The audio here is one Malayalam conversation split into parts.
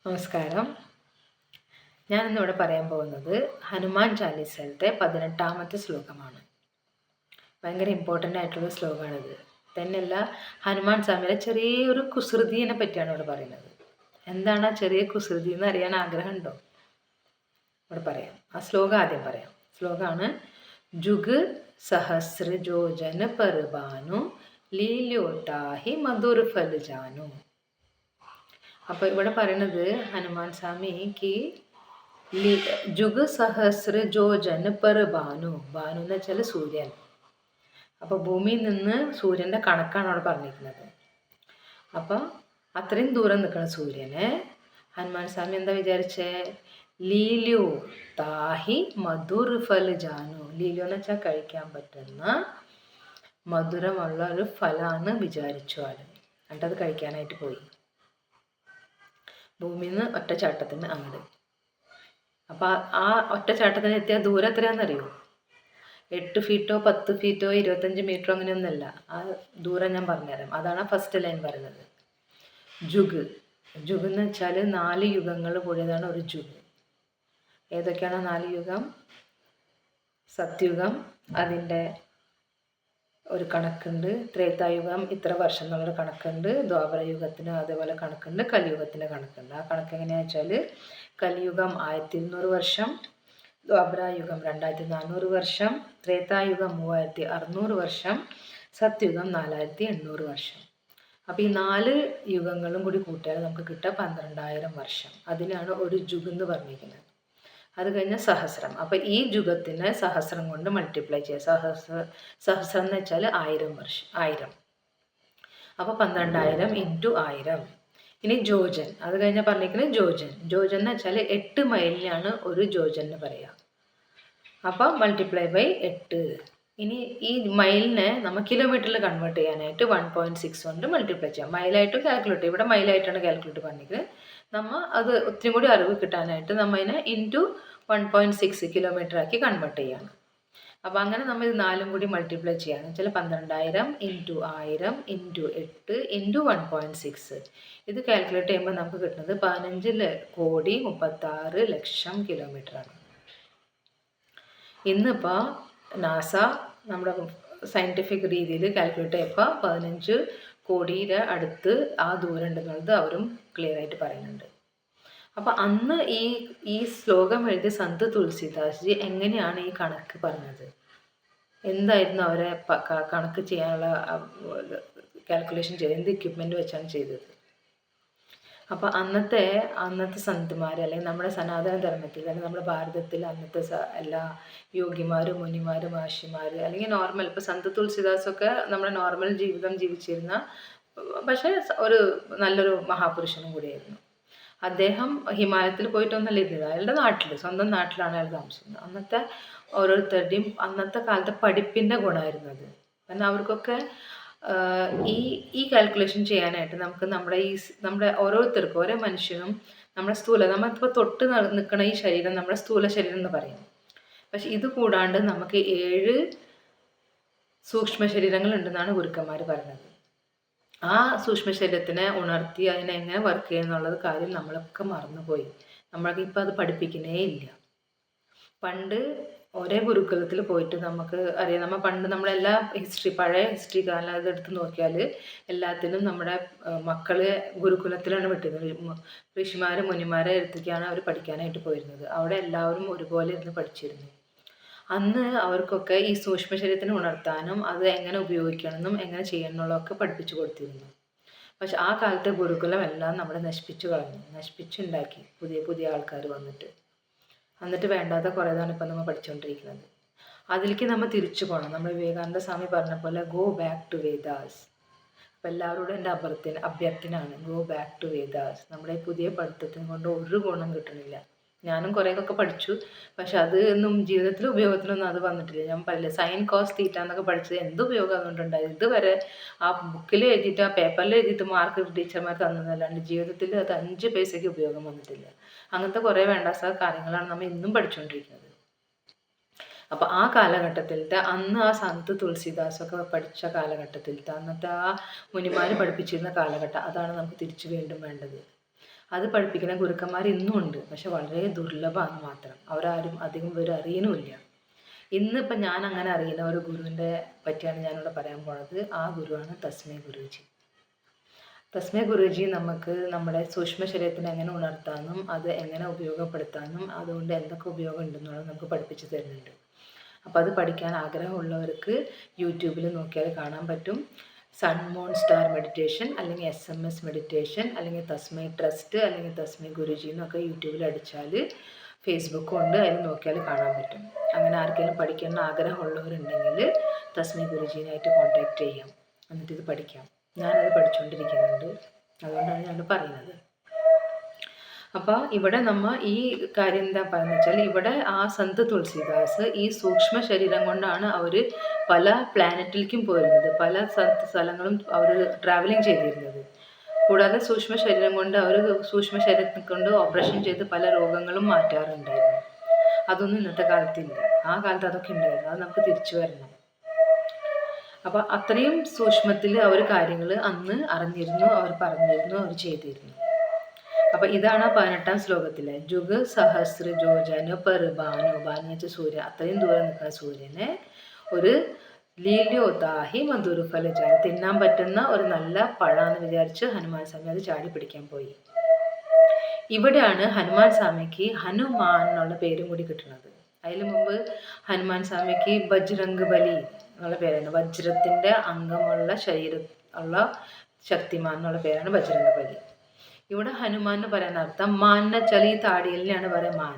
നമസ്കാരം. ഞാനിന്നിവിടെ പറയാൻ പോകുന്നത് ഹനുമാൻ ചാലീസയിലത്തെ 18ാമത്തെ ശ്ലോകമാണ്. ഭയങ്കര ഇമ്പോർട്ടൻ്റ് ആയിട്ടുള്ള ശ്ലോകമാണിത്. തന്നെയല്ല, ഹനുമാൻ സ്വാമിയുടെ ചെറിയൊരു കുസൃതിയെ പറ്റിയാണ് ഇവിടെ പറയുന്നത്. എന്താണ് ആ ചെറിയ കുസൃതി എന്ന് അറിയാൻ ആഗ്രഹമുണ്ടോ? ഇവിടെ പറയാം. ആ ശ്ലോകം ആദ്യം പറയാം. ശ്ലോകമാണ് ജുഗ് സഹസ്രജോജന പർബാനു ലീല്യോട്ടാഹി മധുർ ഫൽ ജാനു. അപ്പോൾ ഇവിടെ പറയുന്നത് ഹനുമാൻ സ്വാമിക്ക് ജുഗ് സഹസ്ര ജോജൻ പർ ഭാനു. ഭാനു എന്ന് വെച്ചാൽ സൂര്യൻ. അപ്പോൾ ഭൂമിയിൽ നിന്ന് സൂര്യൻ്റെ കണക്കാണ് അവിടെ പറഞ്ഞിരിക്കുന്നത്. അപ്പം അത്രയും ദൂരം നിൽക്കുന്ന സൂര്യനെ ഹനുമാൻ സ്വാമി എന്താ വിചാരിച്ചേ? ലീല്യോ താഹി മധുർ ഫൽ ജാനു. ലീല്യോ എന്ന് വെച്ചാൽ കഴിക്കാൻ പറ്റുന്ന മധുരമുള്ള ഒരു ഫലമാണ് വിചാരിച്ചു ആൾ. എന്നിട്ട് അത് കഴിക്കാനായിട്ട് പോയി. ഭൂമിയിൽ നിന്ന് ഒറ്റച്ചാട്ടത്തിന് അങ്ങോട്ട്. അപ്പോൾ ആ ഒറ്റച്ചാട്ടത്തിന് എത്തിയ ദൂരം എത്രയാണെന്നറിയോ? 8 ഫീറ്റോ 10 ഫീറ്റോ 25 മീറ്ററോ അങ്ങനെയൊന്നുമല്ല. ആ ദൂരം ഞാൻ പറഞ്ഞുതരാം. അതാണ് ഫസ്റ്റ് ലൈൻ പറയുന്നത്. ജുഗ്. ജുഗ് എന്ന് വെച്ചാൽ 4 യുഗങ്ങൾ കൂടിയതാണ് ഒരു ജുഗ്. ഏതൊക്കെയാണ് 4 യുഗം? സത്യുഗം, അതിൻ്റെ ഒരു കണക്കുണ്ട്. ത്രേതായുഗം ഇത്ര വർഷം എന്നുള്ളൊരു കണക്കുണ്ട്. ദ്വാപരയുഗത്തിന് അതേപോലെ കണക്കുണ്ട്. കലിയുഗത്തിൻ്റെ കണക്കുണ്ട്. ആ കണക്ക് എങ്ങനെയാണെന്ന് വെച്ചാൽ കലിയുഗം 1200 വർഷം, ദ്വാപരയുഗം 2400 വർഷം, ത്രേതായുഗം 3600 വർഷം, സത്യുഗം 4800 വർഷം. അപ്പോൾ ഈ 4 യുഗങ്ങളും കൂടി കൂട്ടിയാൽ നമുക്ക് കിട്ടുക 12000 വർഷം. അതിനാണ് ഒരു ജുഗ് എന്ന് പറഞ്ഞിരിക്കുന്നത്. അത് കഴിഞ്ഞാൽ സഹസ്രം. അപ്പോൾ ഈ യുഗത്തിന് സഹസ്രം കൊണ്ട് മൾട്ടിപ്ലൈ ചെയ്യുക. സഹസ്രം എന്ന് വെച്ചാൽ 1000 വർഷം. 1000. അപ്പോൾ 12000 ഇൻറ്റു 1000. ഇനി ജോജൻ. അത് കഴിഞ്ഞാൽ പറഞ്ഞിരിക്കുന്നത് ജോജൻ. ജോജൻ എന്ന് വെച്ചാൽ 8 മൈലിനാണ് ഒരു ജോജൻ എന്ന് പറയുക. അപ്പോൾ മൾട്ടിപ്ലൈ ബൈ 8. ഇനി ഈ മൈലിനെ നമ്മൾ കിലോമീറ്ററിൽ കൺവേർട്ട് ചെയ്യാനായിട്ട് 1.6 കൊണ്ട് മൾട്ടിപ്ലൈ ചെയ്യാം. മൈലായിട്ടും കാൽക്കുലേറ്റ്. ഇവിടെ മൈലായിട്ടാണ് കാൽക്കുലേറ്റ് പറഞ്ഞിരിക്കുന്നത്. നമ്മൾ അത് ഒത്തിരി കൂടി അറിവ് കിട്ടാനായിട്ട് നമ്മൾ അതിനെ ഇൻറ്റു 1.6 കിലോമീറ്റർ ആക്കി കൺവേർട്ട് ചെയ്യണം. അപ്പോൾ അങ്ങനെ നമ്മൾ ഇത് 4ഉം കൂടി മൾട്ടിപ്ലൈ ചെയ്യാന്ന് വെച്ചാൽ 12000 ഇൻറ്റു 1000 ഇൻറ്റു 8 ഇൻറ്റു 1.6. ഇത് കാൽക്കുലേറ്റ് ചെയ്യുമ്പോൾ നമുക്ക് കിട്ടുന്നത് 15,36,00,000 കിലോമീറ്ററാണ്. ഇന്നിപ്പോൾ നാസ നമ്മുടെ സയൻറ്റിഫിക് രീതിയിൽ കാൽക്കുലേറ്റ് ചെയ്യുമ്പോൾ 15 കോടിയുടെ അടുത്ത് ആ ദൂരം ഉണ്ടെന്നുള്ളത് അവരും ക്ലിയർ ആയിട്ട് പറയുന്നുണ്ട്. അപ്പോൾ അന്ന് ഈ ശ്ലോകം എഴുതിയ സന്ത് തുളസിദാസ് ജി എങ്ങനെയാണ് ഈ കണക്ക് പറഞ്ഞത്? എന്തായിരുന്നു അവരെ കണക്ക് ചെയ്യാനുള്ള കാൽക്കുലേഷൻ ചെയ്തത്? എന്ത് എക്യുപ്മെൻറ്റ് വെച്ചാണ് ചെയ്തത്? അപ്പോൾ അന്നത്തെ സന്തുമാർ, അല്ലെങ്കിൽ നമ്മുടെ സനാതന ധർമ്മത്തിൽ, അല്ലെങ്കിൽ നമ്മുടെ ഭാരതത്തിൽ അന്നത്തെ എല്ലാ യോഗിമാരും മുനിമാരും മഹർഷിമാർ, അല്ലെങ്കിൽ നോർമൽ, ഇപ്പോൾ സന്ത് തുളസിദാസൊക്കെ നമ്മുടെ നോർമൽ ജീവിതം ജീവിച്ചിരുന്ന, പക്ഷേ ഒരു നല്ലൊരു മഹാപുരുഷനും കൂടിയായിരുന്നു. അദ്ദേഹം ഹിമാലയത്തിൽ പോയിട്ടൊന്നല്ല ഇരുന്നത്. അയാളുടെ നാട്ടിൽ, സ്വന്തം നാട്ടിലാണ് അയാൾ താമസിക്കുന്നത്. അന്നത്തെ ഓരോരുത്തരുടെയും അന്നത്തെ കാലത്തെ പഠിപ്പിൻ്റെ ഗുണമായിരുന്നു അത്. കാരണം അവർക്കൊക്കെ ഈ കാൽക്കുലേഷൻ ചെയ്യാനായിട്ട് നമുക്ക് നമ്മുടെ ഓരോരുത്തർക്കും, ഓരോ മനുഷ്യനും നമ്മുടെ നമ്മളിപ്പോൾ തൊട്ട് നിൽക്കുന്ന ഈ ശരീരം നമ്മുടെ സ്ഥൂല ശരീരം എന്ന് പറയും. പക്ഷെ ഇത് കൂടാണ്ട് നമുക്ക് 7 സൂക്ഷ്മ ശരീരങ്ങളുണ്ടെന്നാണ് ഗുരുക്കന്മാർ പറഞ്ഞത്. ആ സൂക്ഷ്മ ശരീരത്തിനെ ഉണർത്തി അതിനെ എങ്ങനെ വർക്ക് ചെയ്യുന്നുള്ളത് കാര്യം നമ്മളൊക്കെ മറന്നുപോയി. നമ്മൾക്ക് ഇപ്പം അത് പഠിപ്പിക്കുന്നേ ഇല്ല. പണ്ട് ഒരേ ഗുരുകുലത്തിൽ പോയിട്ട് നമുക്ക് അറിയാം. പണ്ട് നമ്മളെല്ലാ പഴയ ഹിസ്റ്ററി കാലം അതെടുത്ത് നോക്കിയാൽ എല്ലാത്തിനും നമ്മുടെ മക്കളെ ഗുരുകുലത്തിലാണ് വിട്ടിരുന്നത്. ഋഷിമാരെ മുനിമാരെ എടുത്തേക്കാണ് അവർ പഠിക്കാനായിട്ട് പോയിരുന്നത്. അവിടെ എല്ലാവരും ഒരുപോലെ ഇരുന്ന് പഠിച്ചിരുന്നു. അന്ന് അവർക്കൊക്കെ ഈ സൂക്ഷ്മ ശരീരത്തിനെ ഉണർത്താനും അത് എങ്ങനെ ഉപയോഗിക്കണമെന്നും എങ്ങനെ ചെയ്യണമെന്നുള്ളതൊക്കെ പഠിപ്പിച്ചു കൊടുത്തിരുന്നു. പക്ഷെ ആ കാലത്തെ ഗുരുകുലം എല്ലാം നമ്മൾ നശിപ്പിച്ചു കളഞ്ഞു, നശിപ്പിച്ചുണ്ടാക്കി പുതിയ ആൾക്കാർ എന്നിട്ട് വേണ്ടാത്ത കുറേതാണ് ഇപ്പം നമ്മൾ പഠിച്ചുകൊണ്ടിരിക്കുന്നത്. അതിലേക്ക് നമ്മൾ തിരിച്ചു പോകണം. നമ്മൾ വിവേകാനന്ദ സ്വാമി പറഞ്ഞ പോലെ ഗോ ബാക്ക് ടു വേദാസ്. അപ്പം എല്ലാവരോടും എൻ്റെ അഭ്യർത്ഥനയാണ്, ഗോ ബാക്ക് ടു വേദാസ്. നമ്മുടെ പുതിയ പഠിത്തത്തിനെ കൊണ്ട് ഒരു ഗുണം കിട്ടണില്ല. ഞാനും കുറേയൊക്കെ പഠിച്ചു, പക്ഷെ അതൊന്നും ജീവിതത്തിൽ ഉപയോഗത്തിലൊന്നും അത് വന്നിട്ടില്ല. ഞാൻ പറയില്ല, സൈൻ കോസ് തീറ്റ എന്നൊക്കെ പഠിച്ചത് എന്ത് ഉപയോഗം അതുകൊണ്ടുണ്ടായത്? ഇതുവരെ ആ ബുക്കിൽ എഴുതിയിട്ട് ആ പേപ്പറിൽ എഴുതിയിട്ട് മാർക്ക് ടീച്ചർമാർ തന്നതല്ലാണ്ട് ജീവിതത്തിൽ അത് 5 പൈസയ്ക്ക് ഉപയോഗം വന്നിട്ടില്ല. അങ്ങനത്തെ കുറേ വേണ്ടാത്ത കാര്യങ്ങളാണ് നമ്മൾ ഇന്നും പഠിച്ചുകൊണ്ടിരിക്കുന്നത്. അപ്പോൾ ആ കാലഘട്ടത്തിലത്തെ അന്ന് ആ സന്ത് തുളസിദാസൊക്കെ പഠിച്ച കാലഘട്ടത്തിലത്തെ അന്നത്തെ ആ മുനിമാർ പഠിപ്പിച്ചിരുന്ന കാലഘട്ടം, അതാണ് നമുക്ക് തിരിച്ചു വീണ്ടും വേണ്ടത്. അത് പഠിപ്പിക്കുന്ന ഗുരുക്കന്മാർ ഇന്നും ഉണ്ട്, പക്ഷെ വളരെ ദുർലഭമാണ് മാത്രം. അവരാരും അധികം പേര് അറിയണമില്ല. ഇന്നിപ്പം ഞാൻ അങ്ങനെ അറിയുന്ന ഒരു ഗുരുവിൻ്റെ പറ്റിയാണ് ഞാനിവിടെ പറയാൻ പോണത്. ആ ഗുരുവാണ് തസ്മൈ ഗുരുജി. തസ്മൈ ഗുരുജി നമുക്ക് നമ്മുടെ സൂക്ഷ്മ ശരീരത്തിനെ എങ്ങനെ ഉണർത്താനും അത് എങ്ങനെ ഉപയോഗപ്പെടുത്താനും അതുകൊണ്ട് എന്തൊക്കെ ഉപയോഗം ഉണ്ടെന്നുള്ളത് നമുക്ക് പഠിപ്പിച്ചു തരുന്നുണ്ട്. അപ്പോൾ അത് പഠിക്കാൻ ആഗ്രഹമുള്ളവർക്ക് യൂട്യൂബിൽ നോക്കിയാൽ കാണാൻ പറ്റും. സൺ മൂൺ സ്റ്റാർ മെഡിറ്റേഷൻ, അല്ലെങ്കിൽ SMS മെഡിറ്റേഷൻ, അല്ലെങ്കിൽ തസ്മൈ ട്രസ്റ്റ്, അല്ലെങ്കിൽ തസ്മൈ ഗുരുജി എന്നൊക്കെ യൂട്യൂബിൽ അടിച്ചാൽ, ഫേസ്ബുക്കും ഉണ്ട്, അതിൽ നോക്കിയാൽ കാണാൻ പറ്റും. അങ്ങനെ ആർക്കെങ്കിലും പഠിക്കണം ആഗ്രഹമുള്ളവരുണ്ടെങ്കിൽ തസ്മൈ ഗുരുജീനായിട്ട് കോൺടാക്റ്റ് ചെയ്യാം, എന്നിട്ടിത് പഠിക്കാം. ഞാനത് പഠിച്ചുകൊണ്ടിരിക്കുന്നുണ്ട്, അതുകൊണ്ടാണ് ഞാൻ പറയുന്നത്. അപ്പോൾ ഇവിടെ നമ്മൾ ഈ കാര്യം എന്താ പറയുന്നത് വെച്ചാൽ, ഇവിടെ ആ സന്ത് തുളസിദാസ് ഈ സൂക്ഷ്മ ശരീരം കൊണ്ടാണ് അവർ പല പ്ലാനറ്റിലേക്കും പോയിരുന്നത്, പല സ്ഥലങ്ങളും അവർ ട്രാവലിംഗ് ചെയ്തിരുന്നത്. കൂടാതെ സൂക്ഷ്മ ശരീരം കൊണ്ട് അവർ സൂക്ഷ്മ ശരീരത്തെ കൊണ്ട് ഓപ്പറേഷൻ ചെയ്ത് പല രോഗങ്ങളും മാറ്റാറുണ്ടായിരുന്നു. അതൊന്നും ഇന്നത്തെ കാലത്തില്ല. ആ കാലത്ത് അതൊക്കെ ഉണ്ടായിരുന്നു. അത് നമുക്ക് തിരിച്ചു വരണം. അപ്പോൾ അത്രയും സൂക്ഷ്മത്തിൽ അവർ കാര്യങ്ങൾ അന്ന് അറിഞ്ഞിരുന്നു, അവർ പറഞ്ഞിരുന്നു, അവർ ചെയ്തിരുന്നു. അപ്പം ഇതാണ് 18ാം ശ്ലോകത്തിലെ ജുഗ് സഹസ്ര ജോജന പർ ബാനു. ബാനു എന്ന് വെച്ചാൽ സൂര്യൻ, അത്രയും ദൂരം നിൽക്കുന്ന സൂര്യനെ ഒരു ലീല്യോതാഹി മധുര ഫലജാന, തിന്നാൻ പറ്റുന്ന ഒരു നല്ല പഴാന്ന് വിചാരിച്ച് ഹനുമാൻ സ്വാമി അത് ചാടി പിടിക്കാൻ പോയി. ഇവിടെയാണ് ഹനുമാൻ സ്വാമിക്ക് ഹനുമാൻ എന്നുള്ള പേരും കൂടി കിട്ടുന്നത്. അതിന് മുമ്പ് ഹനുമാൻ സ്വാമിക്ക് ബജ്രംഗ് ബലി എന്നുള്ള പേരാണ്. വജ്രത്തിൻ്റെ അംഗമുള്ള ശരീരം ഉള്ള ശക്തിമാൻ എന്നുള്ള പേരാണ് ബജ്രംഗ് ബലി. ഇവിടെ ഹനുമാൻ എന്ന് പറയുന്ന അർത്ഥം, മാൻ എന്ന് വെച്ചാൽ ഈ താടിയലിനാണ് പറയുക മാൻ.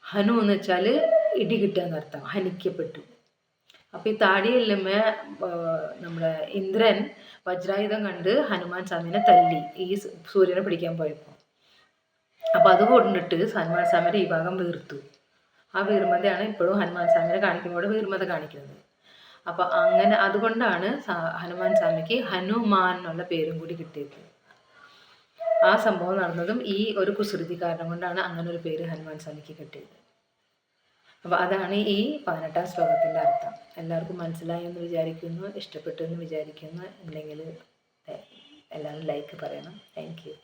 ഹനു എന്ന് വെച്ചാൽ ഇടി കിട്ടുക എന്നർത്ഥം, ഹനിക്കപ്പെട്ടു. അപ്പോൾ ഈ താടിയല്ലുമേ നമ്മുടെ ഇന്ദ്രൻ വജ്രായുധം കണ്ട് ഹനുമാൻ സ്വാമിനെ തല്ലി ഈ സൂര്യനെ പിടിക്കാൻ പോയപ്പോൾ. അപ്പോൾ അത് കൊണ്ടിട്ട് ഹനുമാൻ സ്വാമിയുടെ ഈ ഭാഗം വീർത്തു. ആ വീർമതയാണ് ഇപ്പോഴും ഹനുമാൻ സ്വാമിനെ കാണിക്കുമ്പോൾ വീർമത കാണിക്കുന്നത്. അപ്പോൾ അങ്ങനെ അതുകൊണ്ടാണ് ഹനുമാൻ സ്വാമിക്ക് ഹനുമാൻ എന്നുള്ള പേരും കൂടി കിട്ടിയത്. ആ സംഭവം നടന്നതും ഈ ഒരു കുസൃതി കാരണം കൊണ്ടാണ് അങ്ങനെ ഒരു പേര് ഹനുമാൻ സ്വാമിക്ക് കിട്ടിയത്. അപ്പോൾ അതാണ് ഈ 18ാം ശ്ലോകത്തിൻ്റെ അർത്ഥം. എല്ലാവർക്കും മനസ്സിലായി എന്ന് വിചാരിക്കുന്നു, ഇഷ്ടപ്പെട്ടു എന്ന് വിചാരിക്കുന്നു. ഉണ്ടെങ്കിൽ എല്ലാവരും ലൈക്ക് പറയണം. Thank you.